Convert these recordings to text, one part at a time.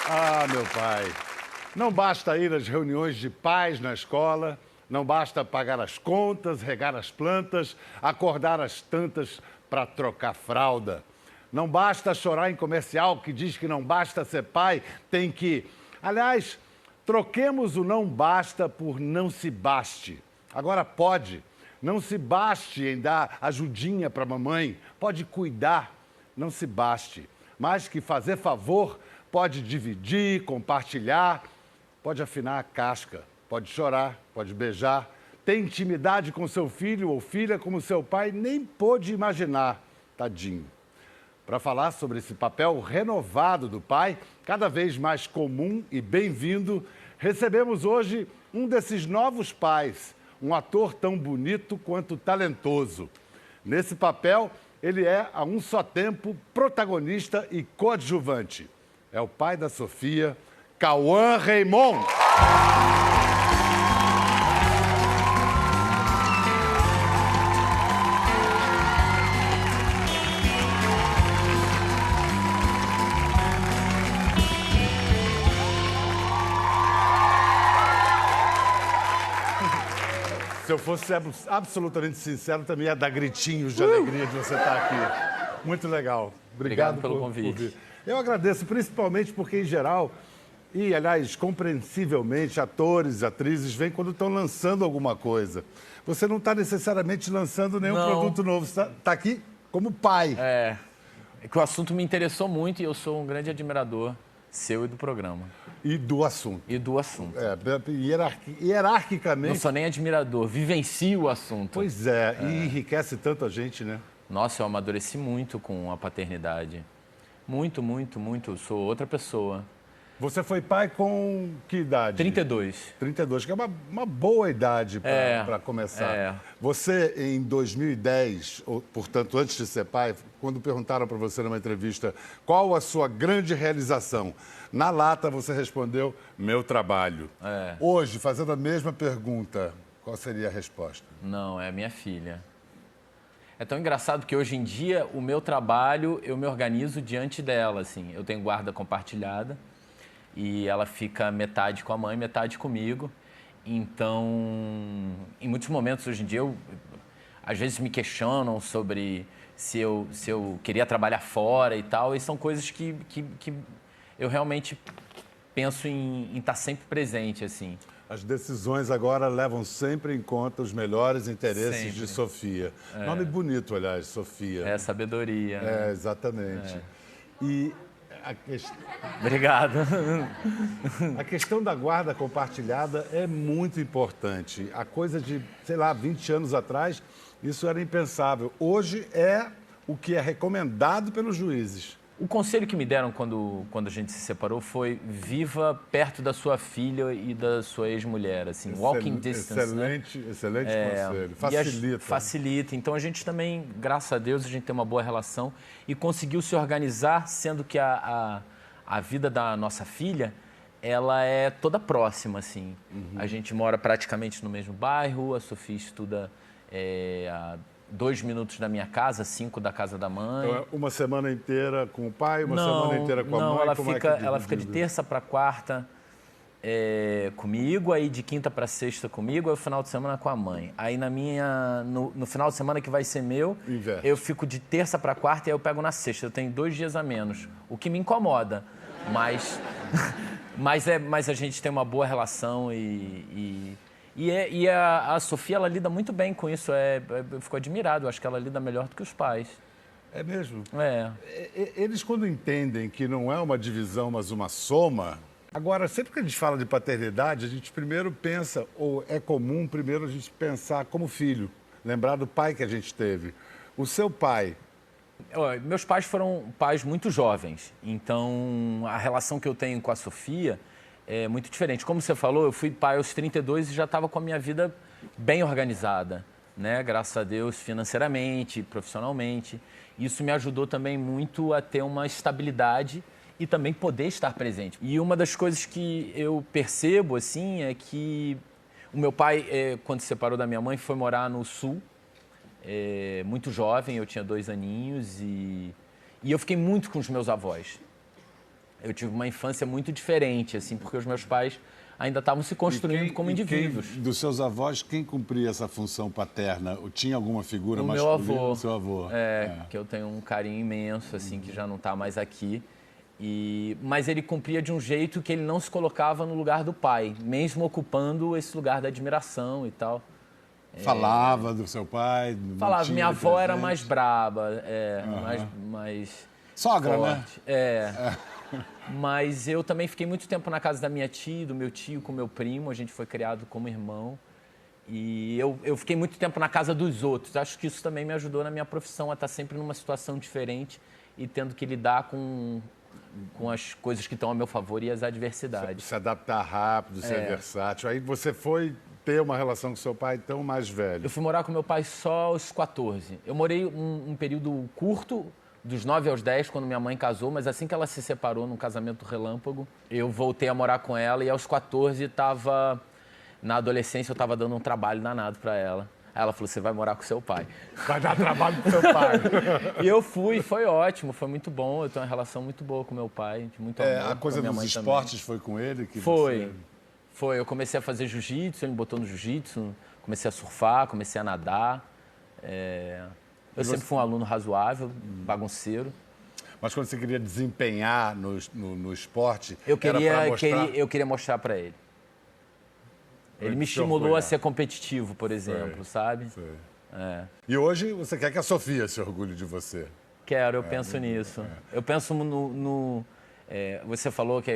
Ah, meu pai, não basta ir às reuniões de pais na escola, não basta pagar as contas, regar as plantas, acordar às tantas para trocar fralda. Não basta chorar em comercial que diz que não basta ser pai, tem que... Aliás, troquemos o não basta por não se baste. Agora pode. Não se baste em dar ajudinha para a mamãe, pode cuidar, não se baste. Mais que fazer favor, pode dividir, compartilhar, pode afinar a casca, pode chorar, pode beijar, ter intimidade com seu filho ou filha como seu pai nem pôde imaginar, tadinho. Para falar sobre esse papel renovado do pai, cada vez mais comum e bem-vindo, recebemos hoje um desses novos pais, um ator tão bonito quanto talentoso. Nesse papel, ele é, a um só tempo, protagonista e coadjuvante. É o pai da Sofia, Cauã Raymond. Se eu fosse absolutamente sincero, também ia dar gritinhos de alegria de você estar aqui. Muito legal. Obrigado pelo convite. Eu agradeço, principalmente porque, em geral, e, aliás, compreensivelmente, atores e atrizes vêm quando estão lançando alguma coisa. Você não está necessariamente lançando nenhum produto novo, você está aqui como pai. É que o assunto me interessou muito e eu sou um grande admirador seu e do programa. E do assunto. Hierarquicamente... Não sou nem admirador, vivencio o assunto. Pois é, e enriquece tanto a gente, né? Nossa, eu amadureci muito com a paternidade. Muito, muito, muito. Eu sou outra pessoa. Você foi pai com que idade? 32. 32, que é uma boa idade para começar. Você, em 2010, ou, portanto, antes de ser pai, quando perguntaram para você numa entrevista qual a sua grande realização, na lata você respondeu, meu trabalho. Hoje, fazendo a mesma pergunta, qual seria a resposta? Não, é minha filha. É tão engraçado que hoje em dia o meu trabalho eu me organizo diante dela, assim. Eu tenho guarda compartilhada e ela fica metade com a mãe, metade comigo. Então, em muitos momentos hoje em dia, às vezes me questionam sobre se eu queria trabalhar fora e tal, e são coisas que eu realmente penso em estar sempre presente, assim. As decisões agora levam sempre em conta os melhores interesses Sempre. de Sofia. Nome bonito, aliás, Sofia. É sabedoria. É, exatamente. E Obrigado. a questão da guarda compartilhada é muito importante. A coisa de, sei lá, 20 anos atrás, isso era impensável. Hoje é o que é recomendado pelos juízes. O conselho que me deram quando a gente se separou foi viva perto da sua filha e da sua ex-mulher, assim, walking distance, excelente conselho. Facilita. Facilita. Então a gente também, graças a Deus, a gente tem uma boa relação e conseguiu se organizar, sendo que a vida da nossa filha, ela é toda próxima, assim. A gente mora praticamente no mesmo bairro, a Sofia estuda a 2 minutos da minha casa, 5 da casa da mãe. Então, uma semana inteira com o pai, uma semana inteira com a mãe? Ela fica de terça para quarta comigo, aí de quinta para sexta comigo, aí o final de semana com a mãe. Aí no final de semana que vai ser meu, eu fico de terça para quarta e aí eu pego na sexta. Eu tenho 2 dias a menos, o que me incomoda, mas a gente tem uma boa relação e a Sofia, ela lida muito bem com isso. Eu fico admirado, eu acho que ela lida melhor do que os pais. É mesmo? É. Eles, quando entendem que não é uma divisão, mas uma soma... Agora, sempre que a gente fala de paternidade, a gente primeiro pensa, ou é comum primeiro a gente pensar como filho, lembrar do pai que a gente teve. O seu pai... Meus pais foram pais muito jovens, então a relação que eu tenho com a Sofia... é muito diferente. Como você falou, eu fui pai aos 32 e já estava com a minha vida bem organizada, né? Graças a Deus, financeiramente, profissionalmente. Isso me ajudou também muito a ter uma estabilidade e também poder estar presente. E uma das coisas que eu percebo, assim, é que o meu pai, quando se separou da minha mãe, foi morar no Sul, muito jovem, eu tinha 2 aninhos e eu fiquei muito com os meus avós. Eu tive uma infância muito diferente, assim, porque os meus pais ainda estavam se construindo como indivíduos. Dos seus avós, quem cumpria essa função paterna? Tinha alguma figura O masculina? meu avô. O seu avô. Que eu tenho um carinho imenso, assim, que já não está mais aqui. Mas ele cumpria de um jeito que ele não se colocava no lugar do pai, mesmo ocupando esse lugar da admiração e tal. Falava do seu pai? Falava, minha avó era presente? mais braba, mais Sogra, forte. né? Mas eu também fiquei muito tempo na casa da minha tia, do meu tio com meu primo, a gente foi criado como irmão. E eu fiquei muito tempo na casa dos outros. Acho que isso também me ajudou na minha profissão, a estar sempre numa situação diferente e tendo que lidar com as coisas que estão a meu favor e as adversidades. Se adaptar rápido, ser versátil. Aí você foi ter uma relação com seu pai tão mais velho. Eu fui morar com meu pai só aos 14. Eu morei um período curto, dos 9 aos 10, quando minha mãe casou, mas assim que ela se separou num casamento relâmpago, eu voltei a morar com ela e aos 14 na adolescência eu estava dando um trabalho danado para ela. Aí ela falou, você vai morar com seu pai. Vai dar trabalho pro seu pai. E eu fui, foi ótimo, foi muito bom. Eu tenho uma relação muito boa com meu pai, de muito amor. A coisa com a minha dos mãe esportes também. foi com ele? Que Foi. você- Foi. Eu comecei a fazer jiu-jitsu, ele me botou no jiu-jitsu, comecei a surfar, comecei a nadar. Eu sempre fui um aluno razoável, bagunceiro. Mas quando você queria desempenhar no esporte, Eu era pra mostrar... eu queria mostrar para ele. Ele me se estimulou orgulhar. a ser competitivo, por exemplo, sabe? Sei. É. E hoje você quer que a Sofia se orgulhe de você. Quero, eu penso nisso. Eu penso você falou que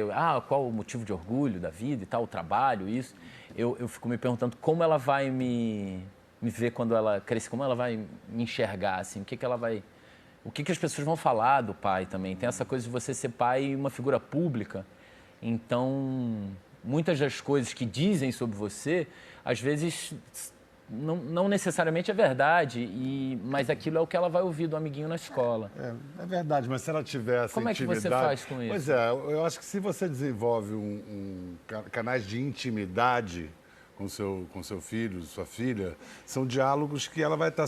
qual o motivo de orgulho da vida e tal, o trabalho, isso. Eu fico me perguntando como ela vai me ver quando ela crescer, como ela vai me enxergar, assim, o que as pessoas vão falar do pai também. Tem essa coisa de você ser pai e uma figura pública. Então, muitas das coisas que dizem sobre você, às vezes não necessariamente é verdade, mas aquilo é o que ela vai ouvir do amiguinho na escola. É verdade, mas se ela tiver essa Como é que intimidade... você faz com isso? Pois é, eu acho que se você desenvolve canais de intimidade com seu filho, sua filha, são diálogos que ela vai ter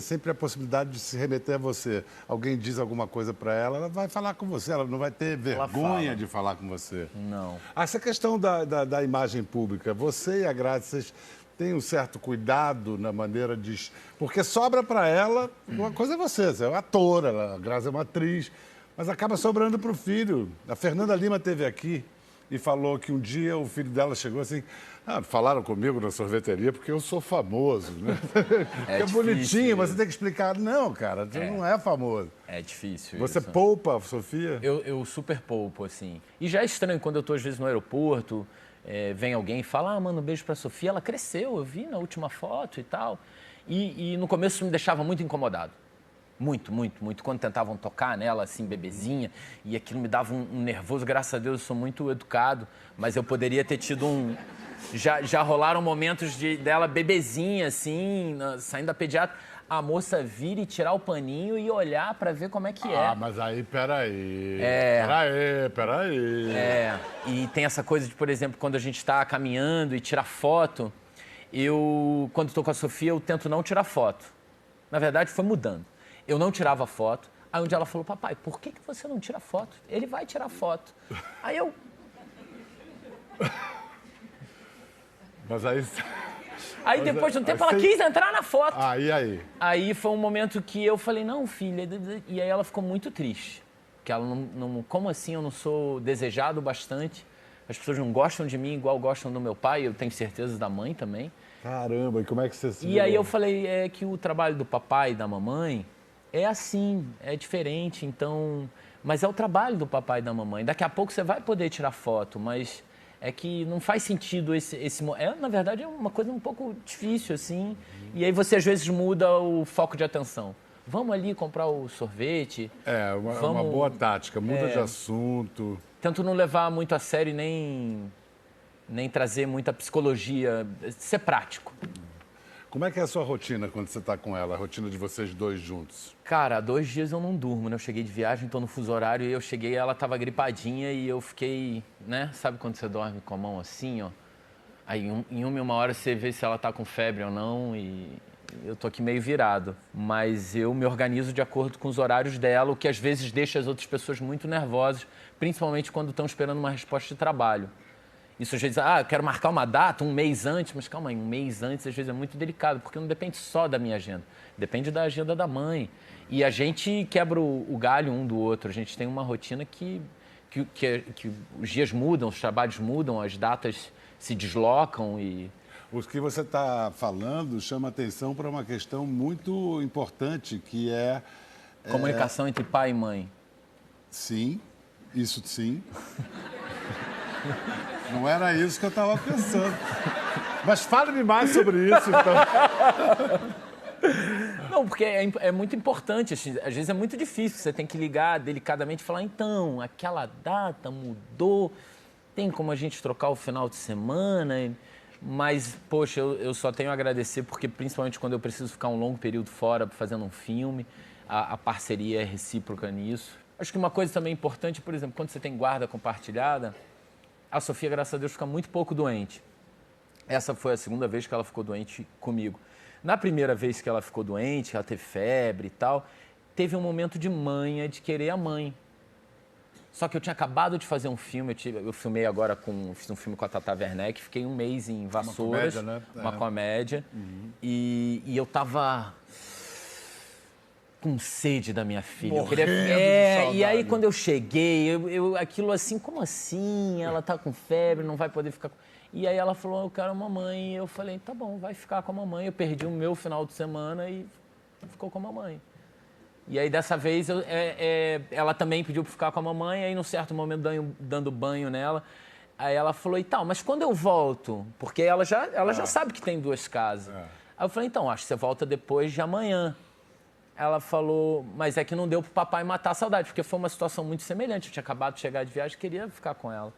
sempre a possibilidade de se remeter a você. Alguém diz alguma coisa para ela, ela vai falar com você, ela não vai ter vergonha de falar com você. Não. Essa questão da imagem pública, você e a Grazi, vocês têm um certo cuidado na maneira de... Porque sobra para ela, uma coisa é você é uma atora, a Grazi é uma atriz, mas acaba sobrando para o filho. A Fernanda Lima esteve aqui e falou que um dia o filho dela chegou assim... falaram comigo na sorveteria porque eu sou famoso, né? É difícil bonitinho, mas isso. você tem que explicar. Não, cara, você não é famoso. É difícil Você isso. poupa, Sofia? Eu super poupo, assim. E já é estranho quando eu tô, às vezes, no aeroporto, vem alguém e fala, manda um beijo pra Sofia, ela cresceu, eu vi na última foto e tal. E no começo isso me deixava muito incomodado. Muito, muito, muito. Quando tentavam tocar nela, assim, bebezinha, e aquilo me dava um nervoso. Graças a Deus, eu sou muito educado, mas eu poderia ter tido Já rolaram momentos dela bebezinha, assim, saindo da pediatra, a moça vir e tirar o paninho e olhar pra ver como é que é. Mas aí, peraí. Peraí. E tem essa coisa de, por exemplo, quando a gente está caminhando e tira foto, quando estou com a Sofia, eu tento não tirar foto. Na verdade, foi mudando. Eu não tirava foto. Aí um dia ela falou, papai, por que você não tira foto? Ele vai tirar foto. Aí eu... Mas aí... Aí depois de um tempo ela quis entrar na foto. Aí. Aí foi um momento que eu falei, não, filha. E aí ela ficou muito triste. Que ela não... Como assim eu não sou desejado bastante? As pessoas não gostam de mim igual gostam do meu pai. Eu tenho certeza da mãe também. Caramba, e como é que você se... E aí eu falei, que o trabalho do papai e da mamãe é assim, é diferente, então... Mas é o trabalho do papai e da mamãe. Daqui a pouco você vai poder tirar foto, mas é que não faz sentido na verdade, é uma coisa um pouco difícil, assim. E aí você, às vezes, muda o foco de atenção. Vamos ali comprar o sorvete. Uma boa tática, muda de assunto. Tento não levar muito a sério e nem trazer muita psicologia, ser prático. Como é que é a sua rotina quando você está com ela, a rotina de vocês dois juntos? Cara, há 2 dias eu não durmo, né? Eu cheguei de viagem, tô no fuso horário, e eu cheguei, ela tava gripadinha e eu fiquei, né? Sabe quando você dorme com a mão assim, ó? Aí em uma hora você vê se ela tá com febre ou não e eu tô aqui meio virado, mas eu me organizo de acordo com os horários dela, o que às vezes deixa as outras pessoas muito nervosas, principalmente quando estão esperando uma resposta de trabalho. Isso às vezes, eu quero marcar uma data um mês antes, mas calma aí, um mês antes às vezes é muito delicado, porque não depende só da minha agenda, depende da agenda da mãe. E a gente quebra o galho um do outro, a gente tem uma rotina que os dias mudam, os trabalhos mudam, as datas se deslocam e... O que você está falando chama atenção para uma questão muito importante, que é... Comunicação entre pai e mãe. Sim, isso sim. Não era isso que eu estava pensando. Mas fale-me mais sobre isso, então. Não, porque é muito importante, assim, às vezes é muito difícil, você tem que ligar delicadamente e falar, então, aquela data mudou, tem como a gente trocar o final de semana, mas, poxa, eu só tenho a agradecer, porque principalmente quando eu preciso ficar um longo período fora fazendo um filme, a parceria é recíproca nisso. Acho que uma coisa também importante, por exemplo, quando você tem guarda compartilhada, a Sofia, graças a Deus, fica muito pouco doente. Essa foi a segunda vez que ela ficou doente comigo. Na primeira vez que ela ficou doente, ela teve febre e tal, teve um momento de manha, de querer a mãe. Só que eu tinha acabado de fazer um filme, eu filmei agora, fiz um filme com a Tata Werneck, fiquei um mês em Vassouras, uma comédia, né? Uma comédia, e eu tava com sede da minha filha. Morrendo de saudade. E aí quando eu cheguei, aquilo assim, como assim? Ela tá com febre, não vai poder ficar... E aí ela falou, eu quero a mamãe. E eu falei, tá bom, vai ficar com a mamãe. Eu perdi o meu final de semana e ficou com a mamãe. E aí dessa vez ela também pediu para ficar com a mamãe. Aí num certo momento dando banho nela, aí ela falou, e tal, mas quando eu volto? Porque ela já sabe que tem 2 casas. Aí eu falei, então, acho que você volta depois de amanhã. Ela falou, mas é que não deu pro papai matar a saudade, porque foi uma situação muito semelhante. Eu tinha acabado de chegar de viagem, queria ficar com ela.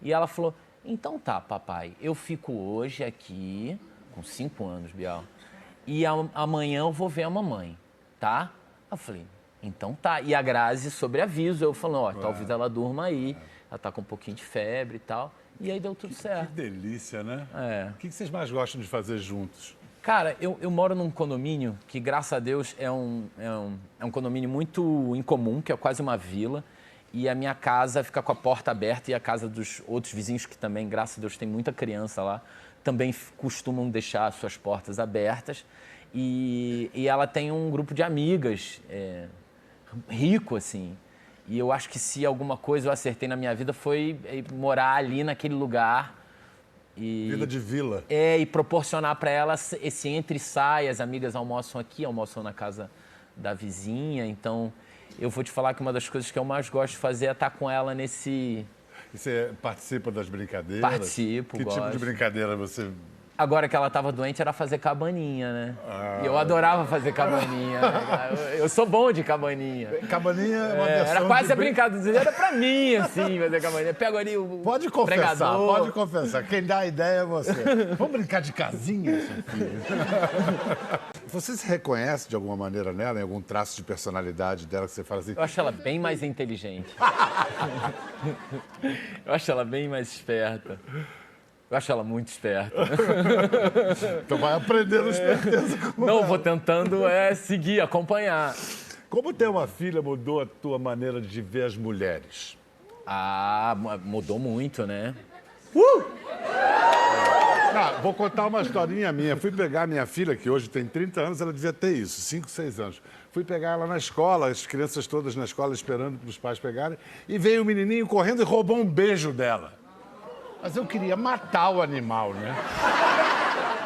E ela falou, então tá, papai, eu fico hoje aqui, com 5 anos, Bial, e amanhã eu vou ver a mamãe, tá? Eu falei, então tá. E a Grazi, sobre aviso, eu falei, talvez ela durma aí, ela tá com um pouquinho de febre e tal. E aí deu tudo certo. Que delícia, né? É. O que vocês mais gostam de fazer juntos? Cara, eu moro num condomínio que, graças a Deus, é um condomínio muito incomum, que é quase uma vila. E a minha casa fica com a porta aberta e a casa dos outros vizinhos, que também, graças a Deus, tem muita criança lá, também costumam deixar suas portas abertas. E ela tem um grupo de amigas rico, assim. E eu acho que se alguma coisa eu acertei na minha vida foi morar ali naquele lugar. Vida de vila. E proporcionar para ela esse entra e sai. As amigas almoçam aqui, almoçam na casa da vizinha. Então, eu vou te falar que uma das coisas que eu mais gosto de fazer é estar com ela nesse... E você participa das brincadeiras? Participo, Que gosto. tipo de brincadeira você... Agora que ela estava doente, era fazer cabaninha, né? E eu adorava fazer cabaninha. Né? Eu sou bom de cabaninha. Cabaninha é uma versão Era quase de a brincadeira, era pra mim, assim, fazer cabaninha. Pego ali o Pode confessar, pregador. pode confessar. Quem dá a ideia é você. Vamos brincar de casinha, Sofia? Você se reconhece de alguma maneira nela, em algum traço de personalidade dela que você fala assim... Eu acho ela bem mais inteligente. Eu acho ela bem mais esperta. Eu acho ela muito esperta. Então vai aprendendo esperteza com Não, ela. vou tentando seguir, acompanhar. Como ter uma filha mudou a tua maneira de ver as mulheres? Mudou muito, né? Vou contar uma historinha minha. Fui pegar minha filha, que hoje tem 30 anos, ela devia ter isso, 5, 6 anos. Fui pegar ela na escola, as crianças todas na escola esperando para os pais pegarem, e veio o menininho correndo e roubou um beijo dela. Mas eu queria matar o animal, né?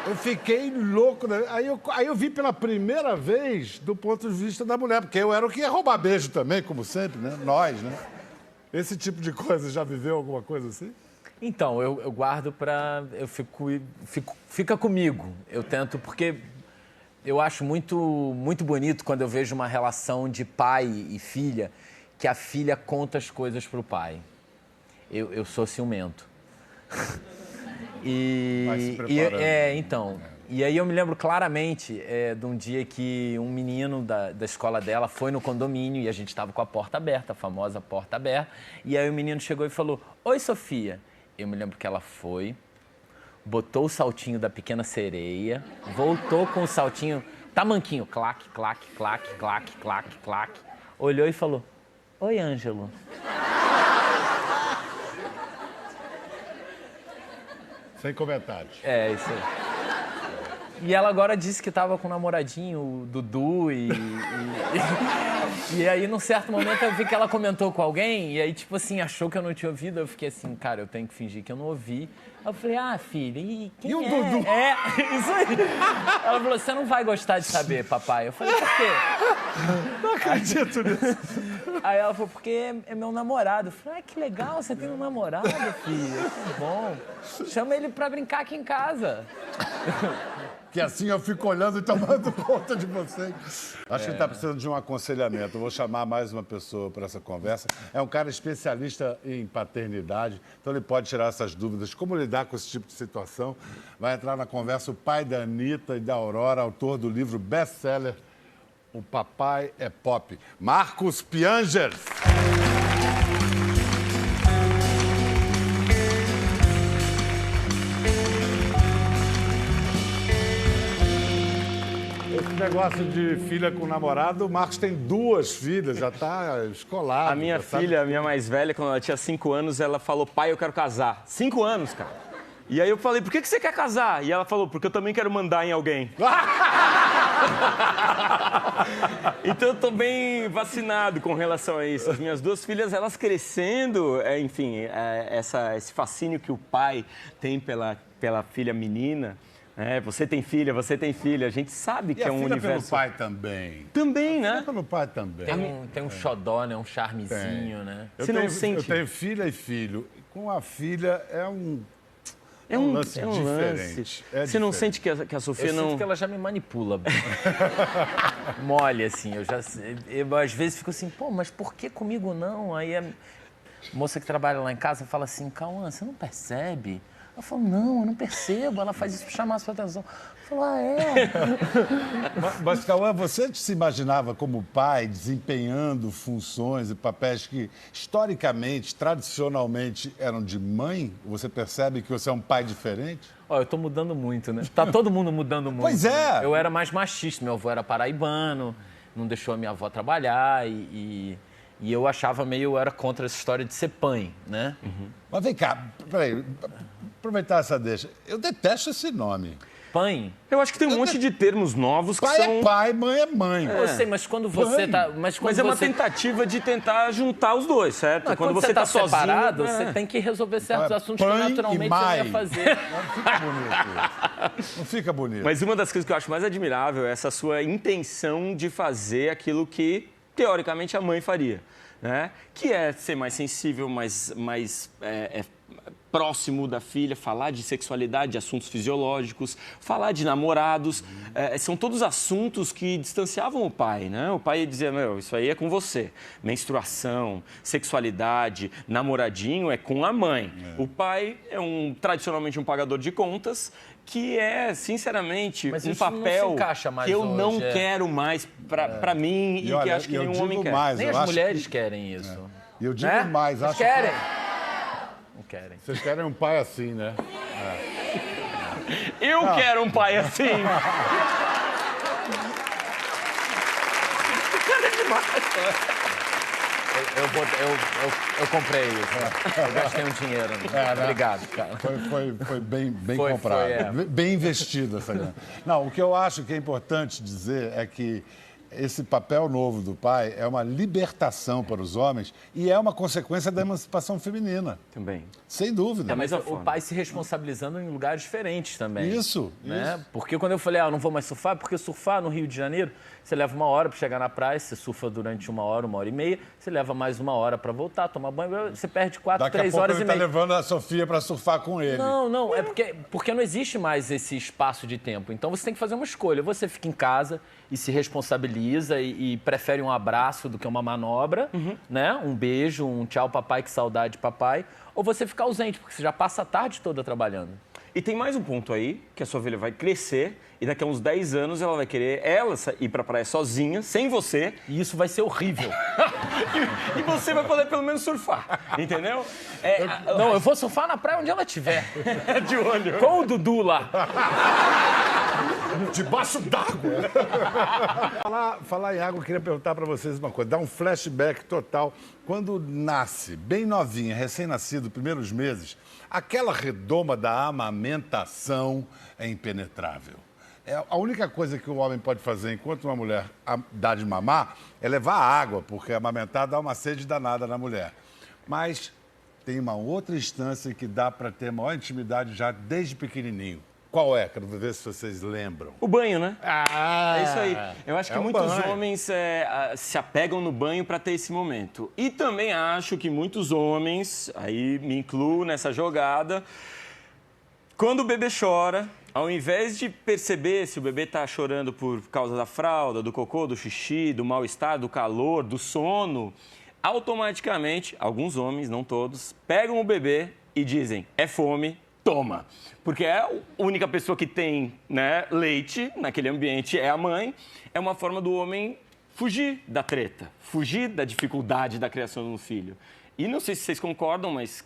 Eu fiquei louco. Né? Aí eu vi pela primeira vez do ponto de vista da mulher, porque eu era o que ia roubar beijo também, como sempre, né? Nós, né? Esse tipo de coisa, já viveu alguma coisa assim? Então, eu guardo pra... Fica comigo. Eu tento, porque eu acho muito, muito bonito quando eu vejo uma relação de pai e filha, que a filha conta as coisas pro pai. Eu sou ciumento. Vai se preparando. Então. E aí eu me lembro claramente de um dia que um menino da escola dela foi no condomínio e a gente estava com a porta aberta, a famosa porta aberta. E aí o menino chegou e falou, oi, Sofia. Eu me lembro que ela foi, botou o saltinho da Pequena Sereia, voltou com o saltinho Tá manquinho. Claque, claque, claque, claque, claque, claque. Olhou e falou, oi, Ângelo. Sem comentários. É, isso aí. E ela agora disse que tava com um namoradinho, o Dudu, e aí, num certo momento, eu vi que ela comentou com alguém, e aí, tipo assim, achou que eu não tinha ouvido. Eu fiquei assim, cara, eu tenho que fingir que eu não ouvi. Aí eu falei, filha, e quem o é? Dudu? É, isso aí. Ela falou, você não vai gostar de saber, papai. Eu falei, por quê? Não acredito nisso. Aí ela falou, porque é meu namorado. Eu falei, que legal, você tem um namorado, filha, que bom. Chama ele pra brincar aqui em casa. Que assim eu fico olhando e tomando conta de vocês. Acho que ele está precisando de um aconselhamento. Eu vou chamar mais uma pessoa para essa conversa. É um cara especialista em paternidade, então ele pode tirar essas dúvidas. Como lidar com esse tipo de situação? Vai entrar na conversa o pai da Anitta e da Aurora, autor do livro best-seller O Papai é Pop, Marcos Piangers. Esse negócio de filha com namorado, o Marcos tem 2 filhas, já está escolado. A minha filha, a minha mais velha, quando ela tinha 5 anos, ela falou, pai, eu quero casar. 5 anos, cara. E aí eu falei, por que você quer casar? E ela falou, porque eu também quero mandar em alguém. Então eu tô bem vacinado com relação a isso. As minhas 2 filhas, elas crescendo, enfim, esse fascínio que o pai tem pela filha menina. Você tem filha, a gente sabe que é um universo... pelo pai também. Também, né? Pelo pai também. Tem um xodó, né? Um charmezinho, né? Eu tenho filha e filho. Com a filha é um lance diferente. Você não sente que a Sofia Eu não... sinto que ela já me manipula. Mole, assim. Eu às vezes fico assim, pô, mas por que comigo não? Aí a moça que trabalha lá em casa fala assim, Cauã, você não percebe? Eu falo, não, eu não percebo. Ela faz isso para chamar a sua atenção. Eu falo, é? Mas, Cauã, você se imaginava como pai desempenhando funções e papéis que, historicamente, tradicionalmente, eram de mãe? Você percebe que você é um pai diferente? Eu tô mudando muito, né? Tá todo mundo mudando muito. Pois é! Né? Eu era mais machista. Meu avô era paraibano, não deixou a minha avó trabalhar e eu achava eu era contra essa história de ser pai, né? Uhum. Mas vem cá, peraí, aproveitar essa deixa. Eu detesto esse nome. Pai? Eu acho que tem um monte de termos novos que pai são... é pai, mãe é mãe. Eu sei, mas quando você tá... Mas é uma tentativa de tentar juntar os dois, certo? Não, quando você tá sozinho, separado, você tem que resolver certos assuntos que naturalmente você não ia fazer. Não fica bonito. Não fica bonito. Mas uma das coisas que eu acho mais admirável é essa sua intenção de fazer aquilo que, teoricamente, a mãe faria. Né? Que é ser mais sensível, mais próximo da filha, falar de sexualidade, de assuntos fisiológicos, falar de namorados. São todos assuntos que distanciavam o pai, né? O pai dizia, isso aí é com você. Menstruação, sexualidade, namoradinho é com a mãe. O pai é tradicionalmente um pagador de contas, que é, sinceramente, um papel que eu não quero mais para mim e que acho que nenhum homem quer. Nem as mulheres querem isso. E eu digo mais, Vocês acho querem? que... Não querem. Vocês querem um pai assim, né? Eu quero um pai assim. Eu comprei isso. Eu gastei um dinheiro. Obrigado, cara. Foi bem comprado. Bem investido essa grana. Não, o que eu acho que é importante dizer é que esse papel novo do pai é uma libertação para os homens e é uma consequência da emancipação feminina. Também. Sem dúvida. Mas o pai se responsabilizando em lugares diferentes também. Isso. Porque quando eu falei, eu não vou mais surfar, porque surfar no Rio de Janeiro, você leva 1 hora para chegar na praia, você surfa durante 1 hora, 1h30, você leva mais 1 hora para voltar, tomar banho, você perde 4, 3 horas e meia. Daqui a pouco ele está levando a Sofia para surfar com ele. Não, é porque não existe mais esse espaço de tempo. Então você tem que fazer uma escolha. Você fica em casa e se responsabiliza e prefere um abraço do que uma manobra, né? Um beijo, um tchau papai, que saudade papai. Ou você fica ausente, porque você já passa a tarde toda trabalhando. E tem mais um ponto aí, que a sua filha vai crescer e daqui a uns 10 anos ela vai querer ir pra praia sozinha, sem você. E isso vai ser horrível. e você vai poder pelo menos surfar, entendeu? Eu vou surfar na praia onde ela estiver. De olho. Com o Dudu lá. debaixo d'água. falar em água, eu queria perguntar para vocês uma coisa. Dá um flashback total. Quando nasce, bem novinha, recém-nascido, primeiros meses, aquela redoma da amamentação é impenetrável. A única coisa que o homem pode fazer enquanto uma mulher dá de mamar é levar água, porque amamentar dá uma sede danada na mulher. Mas tem uma outra instância que dá para ter maior intimidade já desde pequenininho. Qual é? Quero ver se vocês lembram. O banho, né? Ah, é isso aí. Eu acho que muitos homens se apegam no banho para ter esse momento. E também acho que muitos homens, aí me incluo nessa jogada, quando o bebê chora, ao invés de perceber se o bebê está chorando por causa da fralda, do cocô, do xixi, do mal-estar, do calor, do sono, automaticamente, alguns homens, não todos, pegam o bebê e dizem, é fome, toma. Porque é a única pessoa que tem, né, leite naquele ambiente, é a mãe. É uma forma do homem fugir da treta, fugir da dificuldade da criação de um filho. E não sei se vocês concordam, mas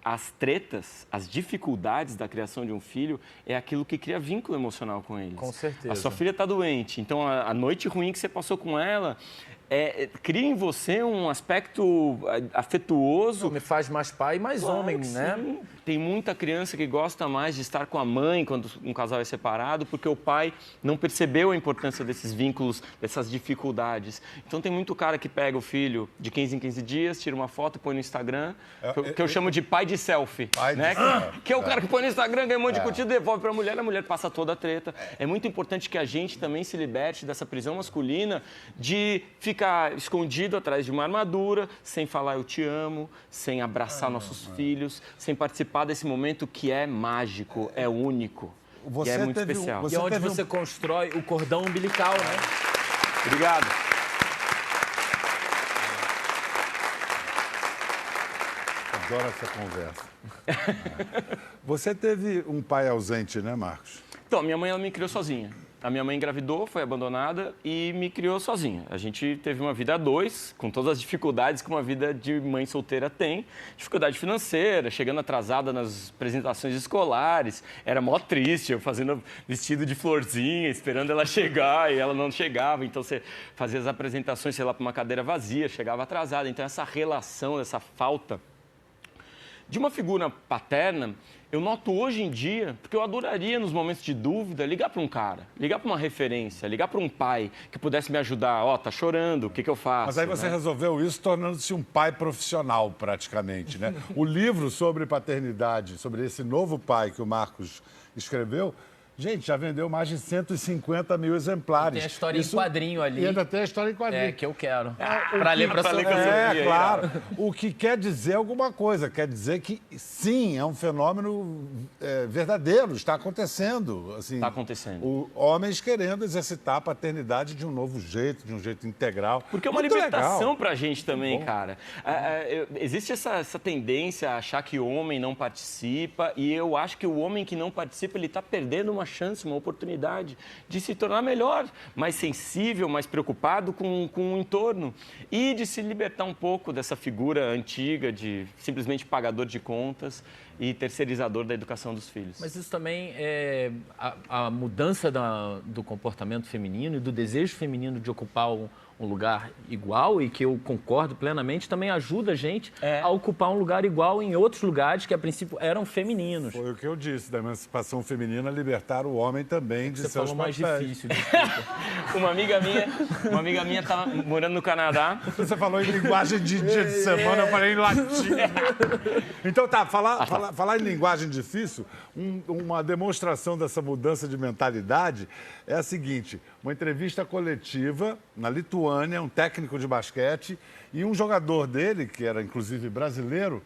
as tretas, as dificuldades da criação de um filho é aquilo que cria vínculo emocional com eles. Com certeza. A sua filha está doente, então a noite ruim que você passou com ela cria em você um aspecto afetuoso. Me faz mais pai e mais homem, né? Sim. Tem muita criança que gosta mais de estar com a mãe quando um casal é separado, porque o pai não percebeu a importância desses vínculos, dessas dificuldades. Então tem muito cara que pega o filho de 15 em 15 dias, tira uma foto e põe no Instagram, que eu chamo de pai de selfie. Pai né? de selfie. Que é o cara que põe no Instagram, ganha um monte de curtida, devolve para a mulher passa toda a treta. É muito importante que a gente também se liberte dessa prisão masculina de ficar escondido atrás de uma armadura, sem falar eu te amo, sem abraçar nossos filhos, sem participar desse momento que é mágico, é único, e é muito especial. E é onde você constrói o cordão umbilical, né? Obrigado. Adoro essa conversa. Você teve um pai ausente, né, Marcos? Então, minha mãe ela me criou sozinha. A minha mãe engravidou, foi abandonada e me criou sozinha. A gente teve uma vida a dois, com todas as dificuldades que uma vida de mãe solteira tem. Dificuldade financeira, chegando atrasada nas apresentações escolares. Era mó triste, eu fazendo vestido de florzinha, esperando ela chegar e ela não chegava. Então, você fazia as apresentações, sei lá, para uma cadeira vazia, chegava atrasada. Então, essa relação, essa falta de uma figura paterna, eu noto hoje em dia, porque eu adoraria, nos momentos de dúvida, ligar para um cara, ligar para uma referência, ligar para um pai que pudesse me ajudar. Ó, tá chorando, o que eu faço? Mas aí você resolveu isso tornando-se um pai profissional, praticamente, né? O livro sobre paternidade, sobre esse novo pai que o Marcos escreveu, gente, já vendeu mais de 150 mil exemplares. Tem a história em quadrinho ali. E ainda tem a história em quadrinho. É, que eu quero. Para ler para sua claro. O que quer dizer alguma coisa. Quer dizer que, sim, é um fenômeno verdadeiro. Está acontecendo. Assim, está acontecendo. Homens querendo exercitar a paternidade de um novo jeito, de um jeito integral. Porque é uma libertação para a gente também, cara. Existe essa tendência a achar que o homem não participa. E eu acho que o homem que não participa, ele está perdendo uma chance, uma oportunidade de se tornar melhor, mais sensível, mais preocupado com o entorno e de se libertar um pouco dessa figura antiga de simplesmente pagador de contas e terceirizador da educação dos filhos. Mas isso também é a mudança do comportamento feminino e do desejo feminino de ocupar um lugar igual, e que eu concordo plenamente, também ajuda a gente a ocupar um lugar igual em outros lugares que, a princípio, eram femininos. Foi o que eu disse, da emancipação feminina, libertar o homem também de seus papéis. Você falou mais difícil, desculpa. Uma amiga minha estava morando no Canadá. Você falou em linguagem de dia de semana, eu falei em latim. Então tá, falar em linguagem difícil, uma demonstração dessa mudança de mentalidade é a seguinte: uma entrevista coletiva na Lituânia, um técnico de basquete e um jogador dele, que era inclusive brasileiro,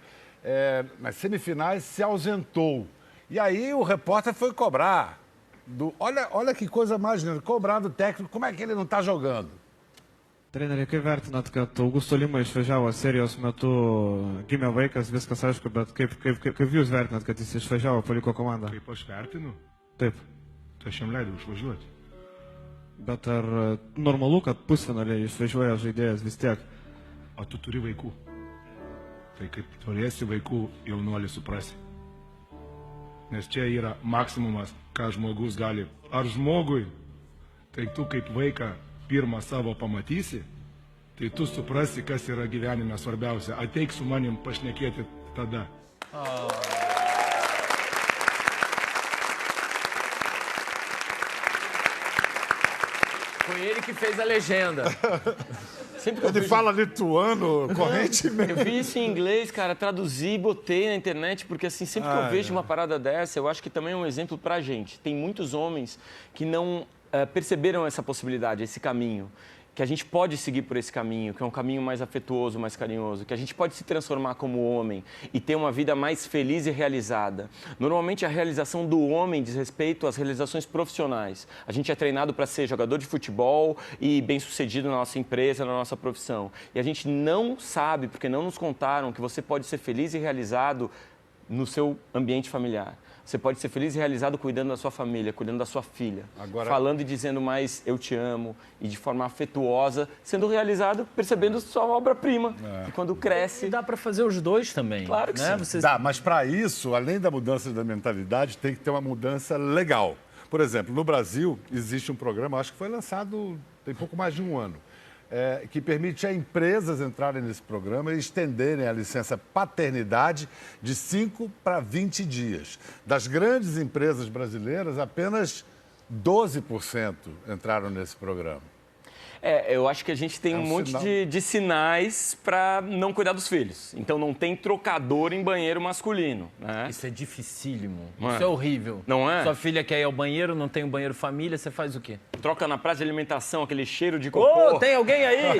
nas semifinais se ausentou. E aí o repórter foi cobrar. Olha que coisa mais linda, cobrar do técnico, como é que ele não está jogando? Treneri, kaip vertinat, kad Augusto Lima išvažiavo serijos metu, gimė vaikas, viskas aišku, bet kaip jūs vertinat, kad jis išvažiavo, paliko komandą? Kaip aš vertinu? Taip. Tai aš jam leidau išvažiuoti. Bet ar normalu, kad pusfinaliai išvažiuoja žaidėjas vis tiek? O tu turi vaikų. Tai kaip turėsi vaikų, jaunuolį suprasi. Nes čia yra maksimumas, ką žmogus gali. Ar žmogui, tai tu kaip vaiką pirmą savo pamatysi, tai tu suprasi, kas yra gyvenime svarbiausia. Ateik su manim pašnekėti tada. Foi ele que fez a legenda. Ele fala lituano correntemente. Eu vi isso em inglês, cara, traduzi e botei na internet, porque assim, sempre que eu vejo uma parada dessa, eu acho que também é um exemplo pra gente. Tem muitos homens que não perceberam essa possibilidade, esse caminho. Que a gente pode seguir por esse caminho, que é um caminho mais afetuoso, mais carinhoso, que a gente pode se transformar como homem e ter uma vida mais feliz e realizada. Normalmente a realização do homem diz respeito às realizações profissionais. A gente é treinado para ser jogador de futebol e bem-sucedido na nossa empresa, na nossa profissão. E a gente não sabe, porque não nos contaram, que você pode ser feliz e realizado no seu ambiente familiar. Você pode ser feliz e realizado cuidando da sua família, cuidando da sua filha. Agora... Falando e dizendo mais eu te amo e de forma afetuosa, sendo realizado, percebendo sua obra-prima. E quando cresce... E dá para fazer os dois também. Claro que né? sim. Você... Dá, mas para isso, além da mudança da mentalidade, tem que ter uma mudança legal. Por exemplo, no Brasil, existe um programa, acho que foi lançado tem pouco mais de um ano, que permite a empresas entrarem nesse programa e estenderem a licença paternidade de 5 para 20 dias. Das grandes empresas brasileiras, apenas 12% entraram nesse programa. Eu acho que a gente tem um monte de sinais para não cuidar dos filhos. Então não tem trocador em banheiro masculino. Né? Isso é dificílimo. Isso é horrível. Não é? Sua filha quer ir ao banheiro, não tem um banheiro família, você faz o quê? Troca na praça de alimentação, aquele cheiro de cocô. Ô, tem alguém aí?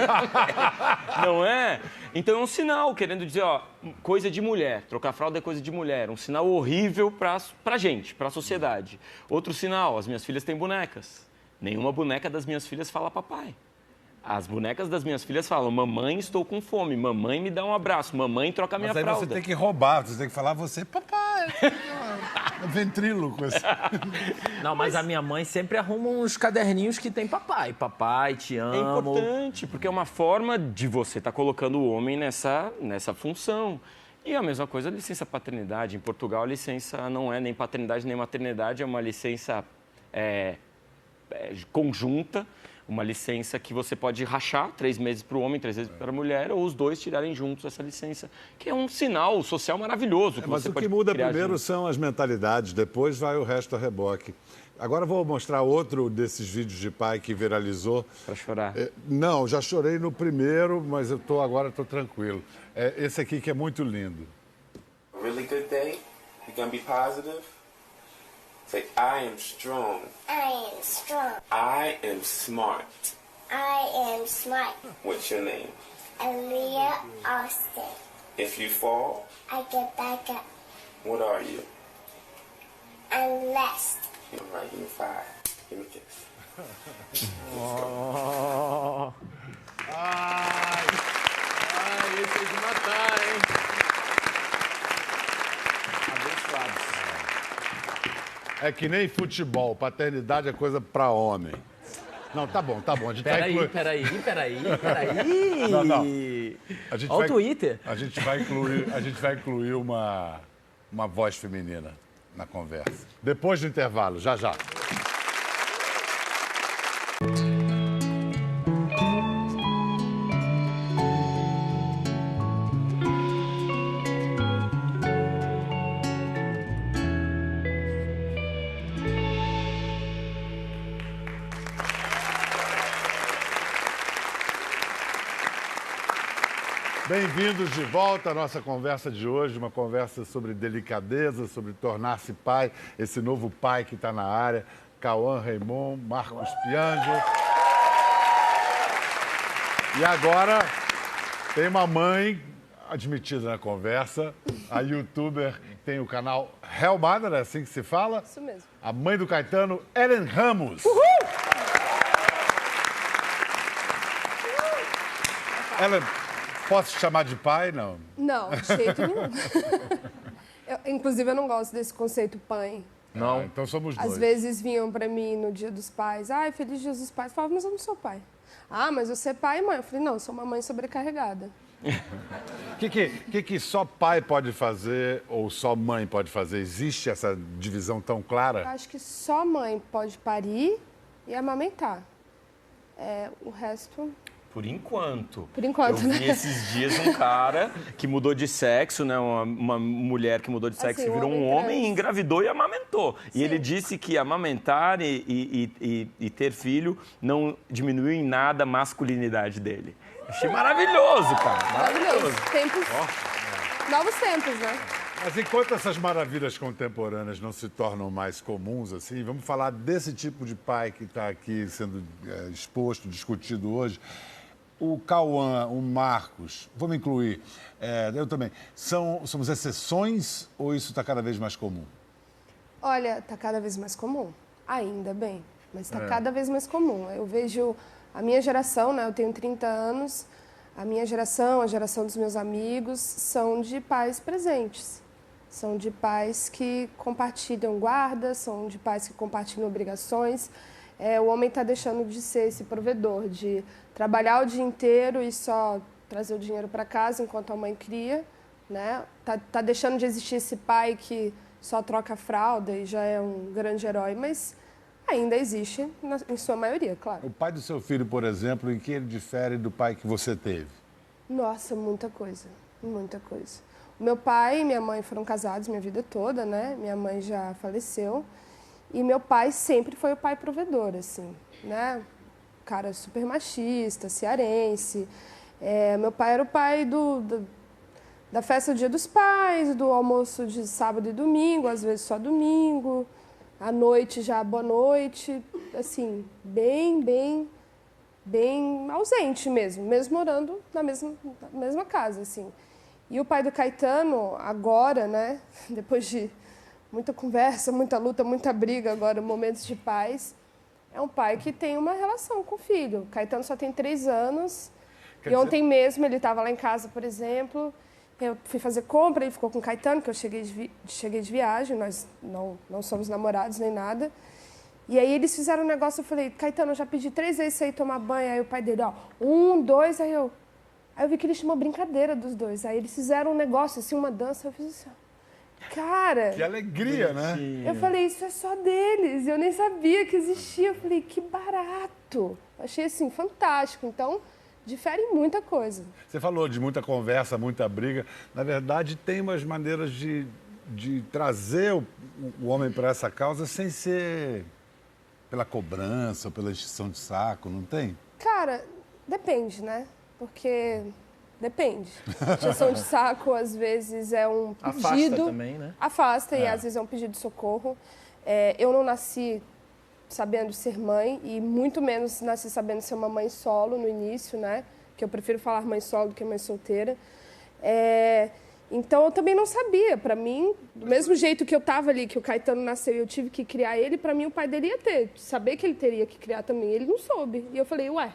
Não é? Então é um sinal, querendo dizer, ó, coisa de mulher. Trocar fralda é coisa de mulher. Um sinal horrível pra gente, pra sociedade. Outro sinal, as minhas filhas têm bonecas. Nenhuma boneca das minhas filhas fala papai. As bonecas das minhas filhas falam, mamãe, estou com fome, mamãe, me dá um abraço, mamãe, troca a minha fralda. Mas aí você tem que roubar, você tem que falar, você, papai, ventríloco. Não, mas a minha mãe sempre arruma uns caderninhos que tem papai. Papai, te amo. É importante, porque é uma forma de você estar colocando o homem nessa função. E a mesma coisa a licença paternidade. Em Portugal, a licença não é nem paternidade nem maternidade, é uma licença conjunta. Uma licença que você pode rachar, 3 meses para o homem, 3 meses para a mulher, ou os dois tirarem juntos essa licença, que é um sinal social maravilhoso. Que mas você o pode que muda criar primeiro junto. são as mentalidades, depois vai o resto a reboque. Agora vou mostrar outro desses vídeos de pai que viralizou. Para chorar? Não, já chorei no primeiro, mas agora estou tranquilo. Esse aqui que é muito lindo. A really good day, you're gonna be positive. Say, I am strong. I am strong. I am smart. I am smart. What's your name? Aaliyah Austin. If you fall, I get back up. what are you? I'm blessed. All right, give me 5. Give me a kiss. Ai, esse é de matar, hein? Abençoados. É que nem futebol, paternidade é coisa para homem. Não, tá bom. A gente vai incluir... Peraí. Não. A gente Olha vai... o Twitter. A gente vai incluir uma voz feminina na conversa. Depois do intervalo, já. Bem-vindos de volta à nossa conversa de hoje, uma conversa sobre delicadeza, sobre tornar-se pai, esse novo pai que está na área, Cauã Raymond, Marcos Pianjo. E agora tem uma mãe admitida na conversa, a youtuber tem o canal Hell Mother, é assim que se fala? Isso mesmo. A mãe do Caetano, Ellen Ramos. Ellen, posso te chamar de pai, não? Não, de jeito nenhum. Inclusive, eu não gosto desse conceito pai. Não. Então somos dois. Às vezes vinham pra mim no Dia dos Pais. Ai, feliz Dia dos Pais. Eu falava, mas eu não sou pai. Ah, mas você é pai e mãe. Eu falei, não, eu sou uma mãe sobrecarregada. O que só pai pode fazer ou só mãe pode fazer? Existe essa divisão tão clara? Eu acho que só mãe pode parir e amamentar. O resto... Por enquanto. Por enquanto, eu vi né? esses dias um cara que mudou de sexo, né? Uma mulher que mudou de sexo e virou um homem, engravidou e amamentou. Sim. E ele disse que amamentar e ter filho não diminuiu em nada a masculinidade dele. Achei maravilhoso, cara. Maravilhoso. Novos tempos, né? Mas enquanto essas maravilhas contemporâneas não se tornam mais comuns, assim, vamos falar desse tipo de pai que está aqui sendo exposto, discutido hoje. O Cauã, o Marcos, vamos incluir, eu também. Somos exceções ou isso está cada vez mais comum? Olha, está cada vez mais comum. Ainda bem, mas está cada vez mais comum. Eu vejo a minha geração, né? Eu tenho 30 anos, a minha geração, a geração dos meus amigos, são de pais presentes. São de pais que compartilham guardas, são de pais que compartilham obrigações. O homem está deixando de ser esse provedor, de trabalhar o dia inteiro e só trazer o dinheiro para casa enquanto a mãe cria, né? Tá deixando de existir esse pai que só troca fralda e já é um grande herói, mas ainda existe em sua maioria, claro. O pai do seu filho, por exemplo, em que ele difere do pai que você teve? Nossa, muita coisa, muita coisa. O meu pai e minha mãe foram casados minha vida toda, né? Minha mãe já faleceu. E meu pai sempre foi o pai provedor, assim, né? Cara super machista, cearense. Meu pai era o pai da festa do Dia dos Pais, do almoço de sábado e domingo, às vezes só domingo. À noite já boa noite. Assim, bem ausente mesmo morando na mesma casa, assim. E o pai do Caetano, agora, né, depois de muita conversa, muita luta, muita briga, agora momentos de paz, é um pai que tem uma relação com o filho. O Caetano só tem 3 anos. E ontem mesmo ele estava lá em casa, por exemplo. Eu fui fazer compra, ele ficou com o Caetano, que eu cheguei de viagem, nós não somos namorados nem nada. E aí eles fizeram um negócio, eu falei, Caetano, eu já pedi 3 vezes pra ir tomar banho. Aí o pai dele, 1, 2, aí eu vi que eles tinham uma brincadeira dos dois. Aí eles fizeram um negócio, assim, uma dança, eu fiz assim, cara... Que alegria, né? Eu falei, isso é só deles, eu nem sabia que existia. Eu falei, que barato. Achei, assim, fantástico. Então, difere em muita coisa. Você falou de muita conversa, muita briga. Na verdade, tem umas maneiras de trazer o homem para essa causa sem ser pela cobrança ou pela extinção de saco, não tem? Cara, depende, né? Porque depende. Extinção de saco, às vezes, é um pedido... Afasta também, né? Afasta e, às vezes, é um pedido de socorro. Eu não nasci sabendo ser mãe e muito menos nasci sabendo ser uma mãe solo no início, né? Que eu prefiro falar mãe solo do que mãe solteira. Então, eu também não sabia. Para mim, do mesmo jeito que eu estava ali, que o Caetano nasceu e eu tive que criar ele, para mim o pai dele ia saber que ele teria que criar também. Ele não soube. E eu falei, ué...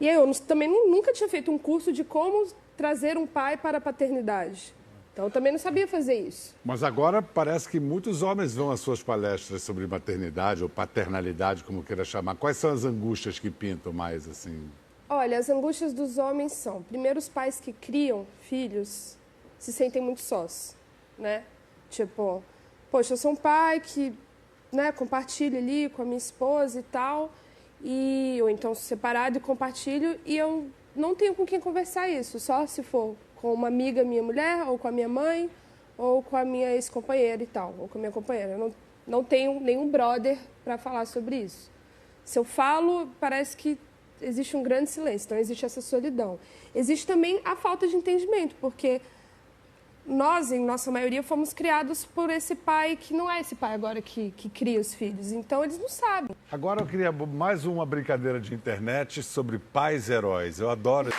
E eu também nunca tinha feito um curso de como trazer um pai para a paternidade. Então, eu também não sabia fazer isso. Mas agora parece que muitos homens vão às suas palestras sobre maternidade ou paternalidade, como queira chamar. Quais são as angústias que pintam mais, assim? Olha, as angústias dos homens são... Primeiro, os pais que criam filhos se sentem muito sós, né? Tipo, poxa, eu sou um pai que, né, compartilha ali com a minha esposa e tal... ou então separado e compartilho, e eu não tenho com quem conversar isso, só se for com uma amiga minha mulher, ou com a minha mãe, ou com a minha ex-companheira e tal, ou com a minha companheira. Eu não tenho nenhum brother para falar sobre isso. Se eu falo, parece que existe um grande silêncio, então existe essa solidão. Existe também a falta de entendimento, porque nós, em nossa maioria, fomos criados por esse pai que não é esse pai agora que cria os filhos. Então, eles não sabem. Agora eu queria mais uma brincadeira de internet sobre pais heróis. Eu adoro.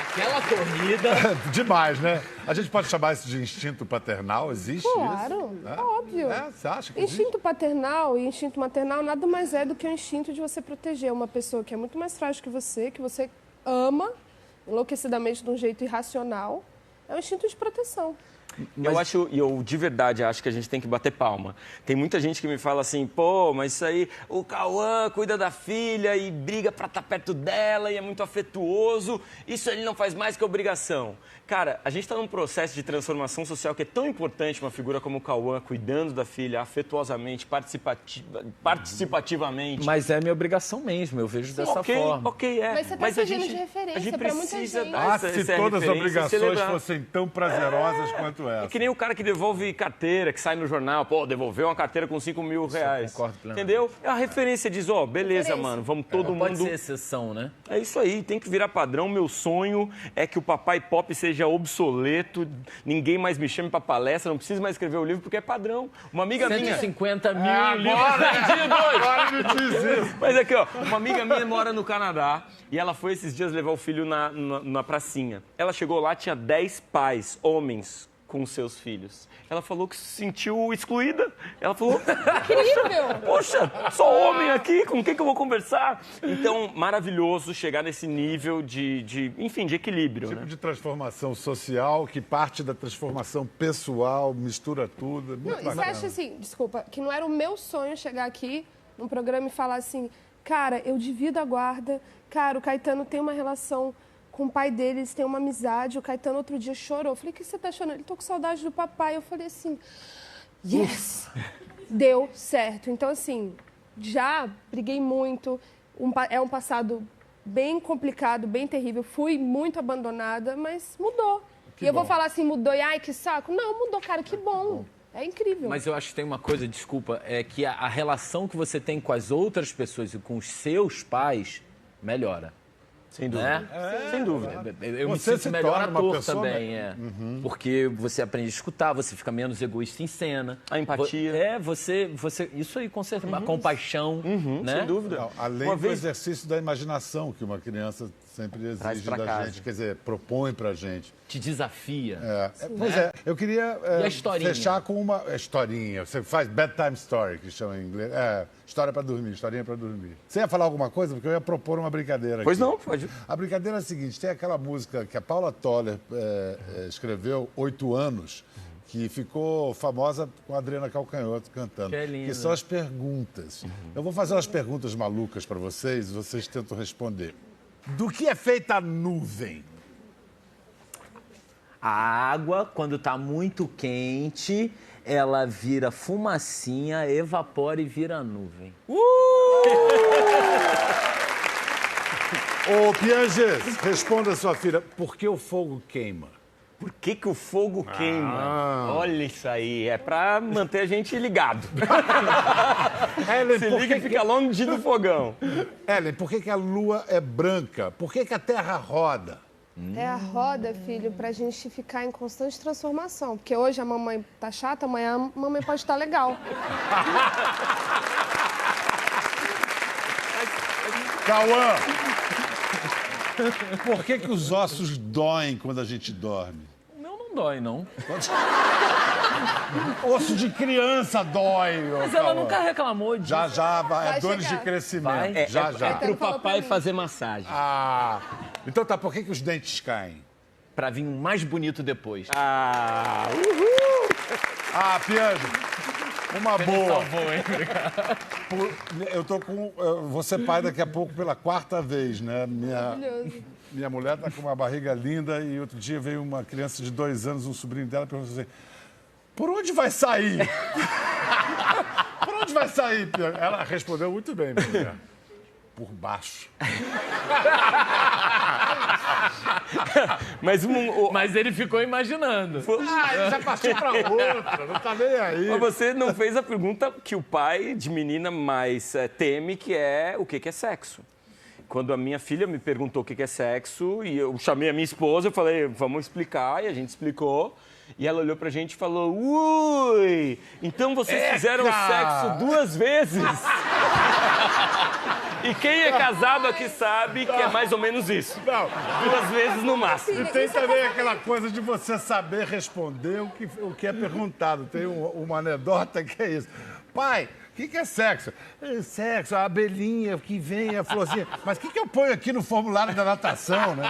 Aquela corrida... Demais, né? A gente pode chamar isso de instinto paternal? Existe claro, isso? Óbvio. Você acha que instinto paternal e instinto maternal nada mais é do que o instinto de você proteger uma pessoa que é muito mais frágil que você ama enlouquecidamente de um jeito irracional. É um instinto de proteção. Eu de verdade acho que a gente tem que bater palma. Tem muita gente que me fala assim, pô, mas isso aí, o Cauã cuida da filha e briga pra estar perto dela e é muito afetuoso, isso ele não faz mais que obrigação. Cara, a gente tá num processo de transformação social que é tão importante, uma figura como o Cauã cuidando da filha afetuosamente, participativamente. Mas é minha obrigação mesmo, eu vejo dessa forma. Ok, é. Mas você tá servindo de referência pra muita gente. Se todas as obrigações fossem tão prazerosas quanto essa. É que nem o cara que devolve carteira, que sai no jornal, pô, devolveu uma carteira com 5 mil reais. Concordo plenamente. Entendeu? É a referência, diz, ó, beleza, mano, vamos todo mundo... Pode ser exceção, né? É isso aí, tem que virar padrão. Meu sonho é que o Papai Pop seja obsoleto, ninguém mais me chame pra palestra, não preciso mais escrever o livro, porque é padrão. Uma amiga 150 mil livros vendidos! Agora me diz isso. Mas aqui, ó, uma amiga minha mora no Canadá e ela foi esses dias levar o filho na pracinha. Ela chegou lá, tinha 10 pais, homens, com seus filhos. Ela falou que se sentiu excluída. Ela falou... Incrível! Poxa, só homem aqui, com quem que eu vou conversar? Então, maravilhoso chegar nesse nível de equilíbrio, Tipo né? de transformação social que parte da transformação pessoal, mistura tudo. Não, e você acha assim, desculpa, que não era o meu sonho chegar aqui num programa e falar assim, cara, eu divido a guarda, cara, o Caetano tem uma relação com o pai dele, eles têm uma amizade, o Caetano outro dia chorou. Eu falei, o que você tá chorando? Ele, tô com saudade do papai. Eu falei assim, yes! Deu certo. Então, assim, já briguei muito, é um passado bem complicado, bem terrível, fui muito abandonada, mas mudou. E eu vou falar assim, mudou, e ai, que saco. Não, mudou, cara, que bom. É incrível. Mas eu acho que tem uma coisa, desculpa, é que a relação que você tem com as outras pessoas e com os seus pais melhora. Sem dúvida. Né? Sem dúvida. Eu me Você sinto se melhor torna uma ator pessoa, também, Porque você aprende a escutar, você fica menos egoísta em cena. A empatia. Isso aí com certeza. A compaixão, né? Sem dúvida. Não, além do exercício da imaginação que uma criança sempre exige da casa. gente, quer dizer, propõe pra gente. Te desafia. Pois eu queria E a historinha? fechar com uma historinha. Você faz bedtime story, que chama em inglês. História pra dormir, historinha pra dormir. Você ia falar alguma coisa? Porque eu ia propor uma brincadeira Pois aqui. não, pode. A brincadeira é a seguinte, tem aquela música que a Paula Toller escreveu, 8 anos, que ficou famosa com a Adriana Calcanhoto cantando. Que é lindo. Que são as perguntas. Eu vou fazer umas perguntas malucas para vocês e vocês tentam responder. Do que é feita a nuvem? A água, quando tá muito quente, ela vira fumacinha, evapora e vira nuvem. Ô, Piaget, responda a sua filha, por que o fogo queima? Por que o fogo queima? Olha isso aí, é pra manter a gente ligado. Ellen, Se liga e fica longe do fogão. Ellen, por que a lua é branca? Por que a terra roda? É a roda, filho, pra gente ficar em constante transformação. Porque hoje a mamãe tá chata, amanhã a mamãe pode estar legal. Cauã, por que os ossos doem quando a gente dorme? O meu não dói, não. Osso de criança dói. Mas ela nunca reclamou disso. Já, Vai dores chegar. de crescimento. Vai. Já. É pro Falou pra papai mim. fazer massagem. Então tá, por que os dentes caem? Pra vir um mais bonito depois. Pianjo, uma boa. Salvou, hein? Eu vou ser pai daqui a pouco pela 4ª vez, né? Minha mulher tá com uma barriga linda e outro dia veio uma criança de 2 anos, um sobrinho dela, perguntou assim, por onde vai sair? Por onde vai sair, Pianjo? Ela respondeu muito bem, minha mulher. Por baixo. Mas ele ficou imaginando. Ele já partiu pra outra, não tá nem aí. Mas você não fez a pergunta que o pai de menina mais teme, que é o que é sexo. Quando a minha filha me perguntou o que é sexo, e eu chamei a minha esposa, eu falei, vamos explicar, e a gente explicou. E ela olhou pra gente e falou, ui, então vocês fizeram sexo 2 vezes? E quem é casado aqui sabe que é mais ou menos isso. Não. 2 vezes no máximo. E tem também aquela coisa de você saber responder o que é perguntado. Tem uma anedota que é isso. Pai, O que é sexo? Sexo, a abelhinha que vem, a florzinha. Mas o que eu ponho aqui no formulário da natação, né?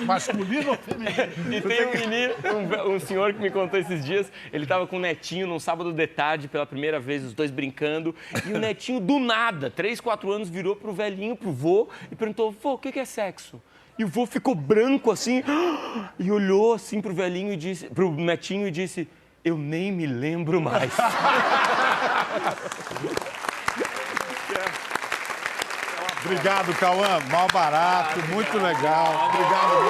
Masculino ou feminino? E tem um menino, um senhor que me contou esses dias, ele estava com o netinho num sábado de tarde, pela primeira vez, os dois brincando, e o netinho, do nada, 3, 4 anos, virou pro velhinho, pro vô, e perguntou, vô, o que é sexo? E o vô ficou branco assim, e olhou assim pro velhinho e disse, pro netinho e disse, eu nem me lembro mais. Obrigado, Cauã. Mal barato, muito legal. Obrigado.